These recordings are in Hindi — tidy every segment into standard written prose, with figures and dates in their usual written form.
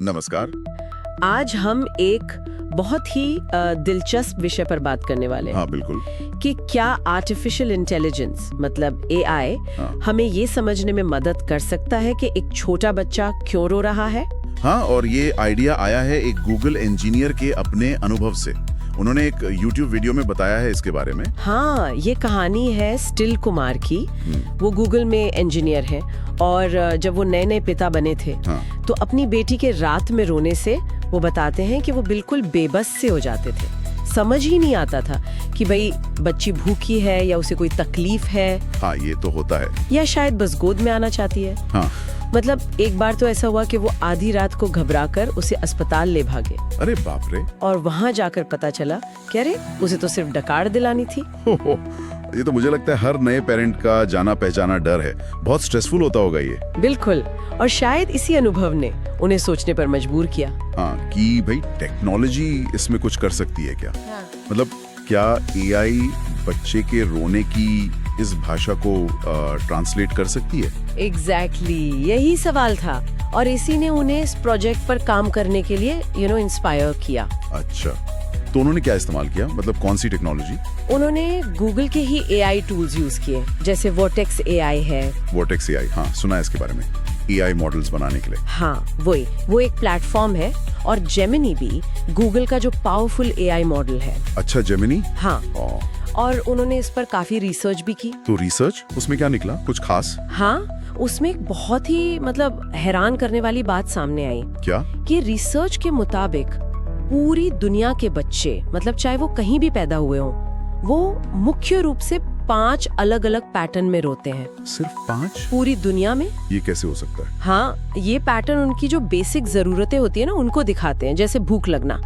नमस्कार। आज हम एक बहुत ही दिलचस्प विषय पर बात करने वाले हैं हाँ बिल्कुल। कि क्या आर्टिफिशियल इंटेलिजेंस मतलब एआई हमें ये समझने में मदद कर सकता है कि एक छोटा बच्चा क्यों रो रहा है। हाँ, और ये आइडिया आया है एक गूगल इंजीनियर के अपने अनुभव से। उन्होंने एक YouTube वीडियो में बताया है इसके बारे में। हाँ, ये कहानी है स्टिल कुमार की। वो गूगल में इंजीनियर हैं और जब वो नए नए पिता बने थे तो अपनी बेटी के रात में रोने से वो बताते हैं कि वो बिल्कुल बेबस से हो जाते थे। समझ ही नहीं आता था कि भाई बच्ची भूखी है या उसे कोई तकलीफ है। हाँ, ये तो होता है। या शायद बस गोद में आना चाहती है। हाँ। मतलब एक बार तो ऐसा हुआ कि वो आधी रात को घबराकर उसे अस्पताल ले भागे। अरे बाप रे। और वहाँ जाकर पता चला कि अरे उसे तो सिर्फ डकार दिलानी थी। ये तो मुझे लगता है हर नए पेरेंट का जाना पहचाना डर है। बहुत स्ट्रेसफुल होता होगा ये। बिल्कुल, और शायद इसी अनुभव ने उन्हें सोचने पर मजबूर किया। हाँ, कि भाई टेक्नोलॉजी इसमें कुछ कर सकती है क्या। मतलब क्या एआई बच्चे के रोने की इस भाषा को ट्रांसलेट कर सकती है। एग्जैक्टली, यही सवाल था और इसी ने उन्हें इस प्रोजेक्ट पर काम करने के लिए इंस्पायर किया। अच्छा, तो उन्होंने क्या इस्तेमाल किया, मतलब कौन सी टेक्नोलॉजी। उन्होंने गूगल के ही एआई टूल्स यूज किए, जैसे वर्टेक्स एआई है। वर्टेक्स एआई, हाँ सुना है इसके बारे में, एआई मॉडल्स बनाने के लिए। हाँ वो एक प्लेटफॉर्म है। और जेमिनी भी गूगल का जो पावरफुल एआई मॉडल है। अच्छा, जेमिनी। हाँ, और उन्होंने इस पर काफी रिसर्च भी की। तो रिसर्च, उसमें क्या निकला, कुछ खास। हाँ, उसमें एक बहुत ही हैरान करने वाली बात सामने आई। क्या? कि रिसर्च के मुताबिक पूरी दुनिया के बच्चे, मतलब चाहे वो कहीं भी पैदा हुए हों, वो मुख्य रूप से 5 अलग अलग पैटर्न में रोते हैं। सिर्फ 5? पूरी दुनिया में। ये कैसे हो सकता है? हाँ, ये पैटर्न उनकी जो बेसिक जरूरतें होती है ना, उनको दिखाते हैं, जैसे भूख लगना,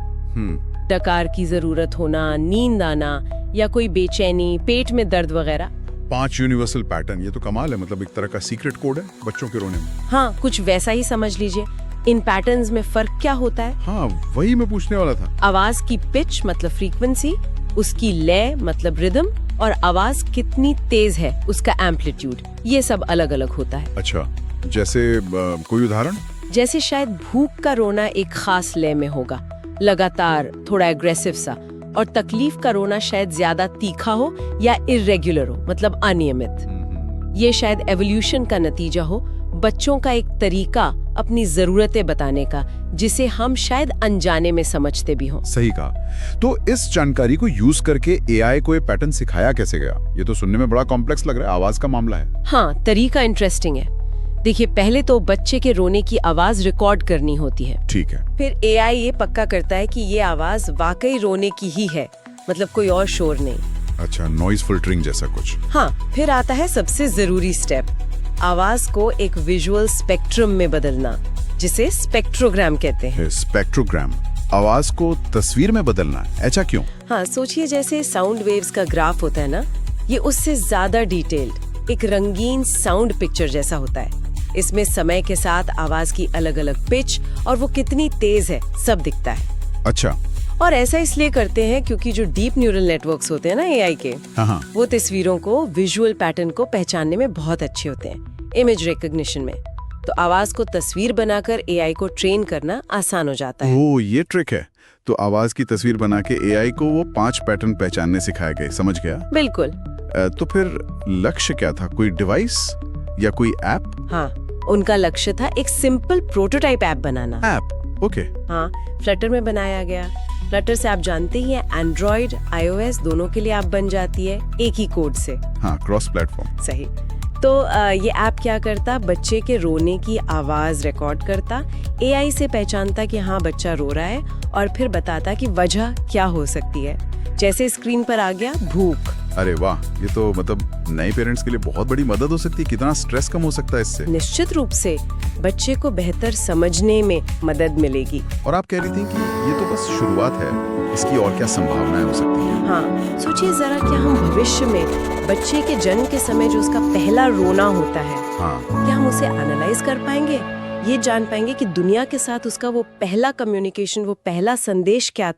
डकार की जरूरत होना, नींद आना या कोई बेचैनी, पेट में दर्द वगैरह। 5 यूनिवर्सल पैटर्न, ये तो कमाल है। मतलब एक तरह का सीक्रेट कोड है बच्चों के रोने में। हाँ, कुछ वैसा ही समझ लीजिए। इन पैटर्न्स में फर्क क्या होता है? हाँ, वही मैं पूछने वाला था। आवाज की पिच मतलब फ्रीक्वेंसी, उसकी लय मतलब रिदम, और आवाज कितनी तेज है उसका एम्पलीट्यूड, ये सब अलग अलग होता है। अच्छा, जैसे कोई उदाहरण? जैसे शायद भूख का रोना एक खास लय में होगा, लगातार, थोड़ा एग्रेसिव सा, और तकलीफ का रोना शायद ज्यादा तीखा हो या इर्रेगुलर हो, मतलब अनियमित। ये शायद एवोल्यूशन का नतीजा हो, बच्चों का एक तरीका अपनी जरूरतें बताने का, जिसे हम शायद अनजाने में समझते भी हों। सही कहा। तो इस जानकारी को यूज करके एआई को ये पैटर्न सिखाया कैसे गया? ये तो सुनने में बड़ा कॉम्प्लेक्स लग रहा है, आवाज का मामला है। हाँ, तरीका इंटरेस्टिंग है। देखिए, पहले तो बच्चे के रोने की आवाज रिकॉर्ड करनी होती है। ठीक है। फिर एआई ये पक्का करता है कि ये आवाज वाकई रोने की ही है, मतलब कोई और शोर नहीं। अच्छा, नॉइज फिल्टरिंग जैसा कुछ। हाँ, फिर आता है सबसे जरूरी स्टेप, आवाज को एक विजुअल स्पेक्ट्रम में बदलना, जिसे स्पेक्ट्रोग्राम कहते हैं। स्पेक्ट्रोग्राम, आवाज को तस्वीर में बदलना, ऐसा क्यों? हाँ, सोचिए जैसे साउंड वेव्स का ग्राफ होता है ना, ये उससे ज्यादा डिटेल्ड एक रंगीन साउंड पिक्चर जैसा होता है। इसमें समय के साथ आवाज की अलग अलग पिच और वो कितनी तेज है सब दिखता है। अच्छा। और ऐसा इसलिए करते हैं क्योंकि जो डीप न्यूरल नेटवर्क्स होते हैं ना एआई के, वो तस्वीरों को, विजुअल पैटर्न को पहचानने में बहुत अच्छे होते हैं, इमेज रिकॉग्निशन में। तो आवाज को तस्वीर बनाकर एआई को ट्रेन करना आसान हो जाता है। ओह, ये ट्रिक है। तो आवाज की तस्वीर बना के एआई को वो 5 पैटर्न पहचानने सिखाए गए, समझ गया। बिल्कुल। तो फिर लक्ष्य क्या था, कोई डिवाइस या कोई ऐप? हाँ, उनका लक्ष्य था एक सिंपल प्रोटोटाइप ऐप बनाना। ऐप? ओके। हाँ, फ्लटर में बनाया गया। फ्लटर से आप जानते ही हैं, एंड्रॉइड, आईओएस दोनों के लिए ऐप बन जाती है एक ही कोड से। हाँ, क्रॉस प्लेटफॉर्म। सही। तो ये ऐप क्या करता, बच्चे के रोने की आवाज रिकॉर्ड करता, एआई से पहचानता कि हाँ बच्चा रो रहा है, और फिर बताता कि वजह क्या हो सकती है। जैसे स्क्रीन पर आ गया भूख। अरे वाह, ये तो मतलब नए पेरेंट्स के लिए बहुत बड़ी मदद हो सकती है। कितना स्ट्रेस कम हो सकता है इससे। निश्चित रूप से बच्चे को बेहतर समझने में मदद मिलेगी। और आप कह रही थी कि ये तो बस शुरुआत है, इसकी और क्या संभावनाएं हो सकती हैं? हाँ, सोचिए जरा, क्या हम भविष्य में बच्चे के जन्म के समय जो उसका पहला रोना होता है, क्या हम उसे एनालाइज कर पाएंगे? ये जान पाएंगे कि दुनिया के साथ उसका वो पहला कम्युनिकेशन, वो पहला संदेश क्या था?